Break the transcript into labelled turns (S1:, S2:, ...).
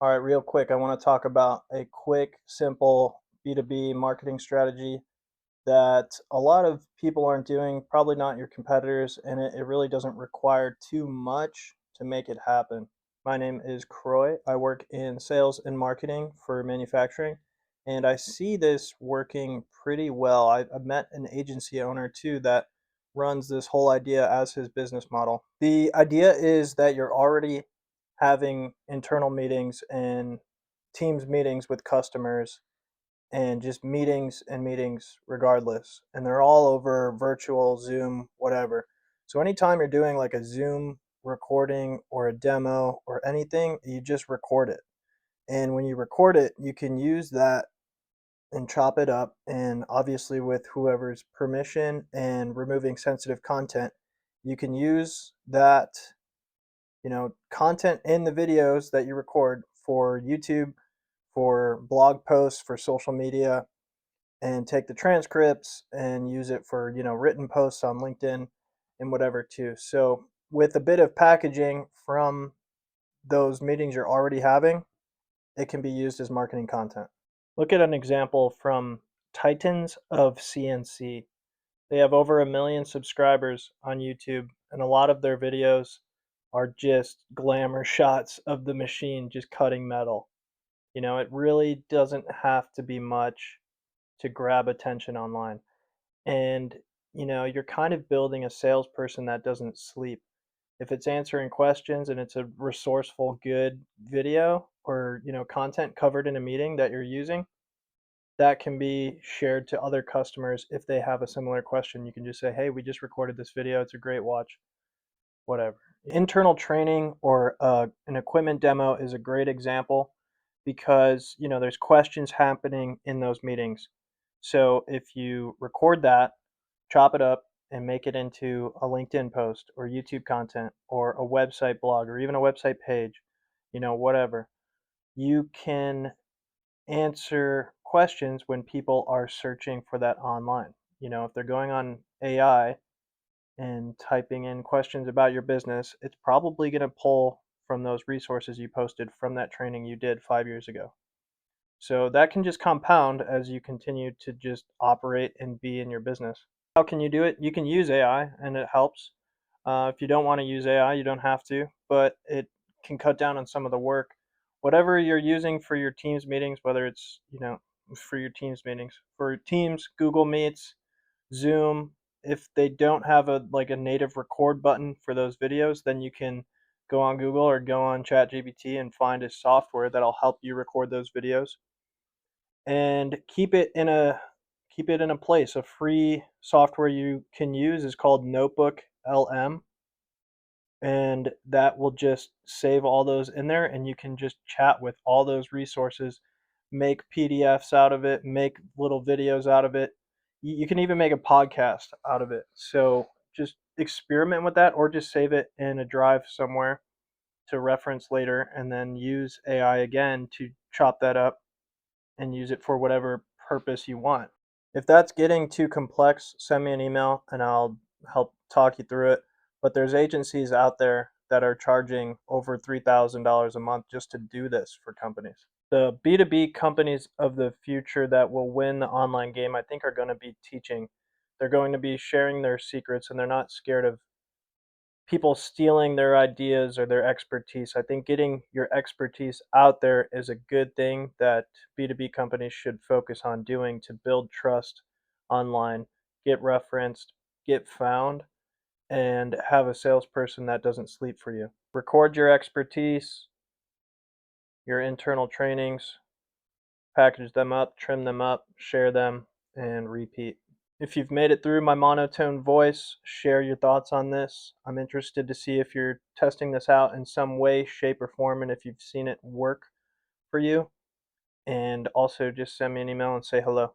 S1: All right, real quick, I want to talk about a quick, simple B2B marketing strategy that a lot of people aren't doing, probably not your competitors, and it really doesn't require too much to make it happen. My name is Croy. I work in sales and marketing for manufacturing, and I see this working pretty well. I've met an agency owner too that runs this whole idea as his business model. The idea is that you're already having internal meetings and teams meetings with customers and just meetings and meetings regardless. And they're all over virtual, Zoom, whatever. So anytime you're doing like a Zoom recording or a demo or anything, you just record it. And when you record it, you can use that and chop it up. And obviously, with whoever's permission and removing sensitive content, you can use that content in the videos that you record for YouTube, for blog posts, for social media, and take the transcripts and use it for, written posts on LinkedIn and whatever too. So with a bit of packaging from those meetings you're already having, it can be used as marketing content. Look at an example from Titans of CNC. They have over 1 million subscribers on YouTube, and a lot of their videos are just glamour shots of the machine just cutting metal. It really doesn't have to be much to grab attention online. And, you're kind of building a salesperson that doesn't sleep. If it's answering questions and it's a resourceful, good video or, content covered in a meeting that you're using, that can be shared to other customers if they have a similar question. You can just say, hey, we just recorded this video. It's a great watch, whatever. Internal training or an equipment demo is a great example because, there's questions happening in those meetings. So if you record that, chop it up, and make it into a LinkedIn post or YouTube content or a website blog or even a website page, whatever, you can answer questions when people are searching for that online. If they're going on AI and typing in questions about your business, it's probably going to pull from those resources you posted from that training you did 5 years ago. So that can just compound as you continue to just operate and be in your business. How can you do it? You can use AI and it helps. If you don't want to use AI, you don't have to, but it can cut down on some of the work. Whatever you're using for your Teams meetings, whether it's, for your Teams meetings, for Teams, Google Meets, Zoom, if they don't have a native record button for those videos, then you can go on Google or go on ChatGPT and find a software that'll help you record those videos and keep it in a place. A free software you can use is called NotebookLM, and that will just save all those in there, and you can just chat with all those resources, make PDFs out of it, make little videos out of it. You can even make a podcast out of it. So just experiment with that, or just save it in a drive somewhere to reference later, and then use AI again to chop that up and use it for whatever purpose you want. If that's getting too complex, send me an email and I'll help talk you through it. But there's agencies out there that are charging over $3,000 a month just to do this for companies. The B2B companies of the future that will win the online game, I think, are going to be teaching. They're going to be sharing their secrets, and they're not scared of people stealing their ideas or their expertise. I think getting your expertise out there is a good thing that B2B companies should focus on doing to build trust online, get referenced, get found, and have a salesperson that doesn't sleep for you. Record your expertise, your internal trainings, package them up, trim them up, share them, and repeat. If you've made it through my monotone voice, share your thoughts on this. I'm interested to see if you're testing this out in some way, shape, or form, and if you've seen it work for you. And also just send me an email and say hello.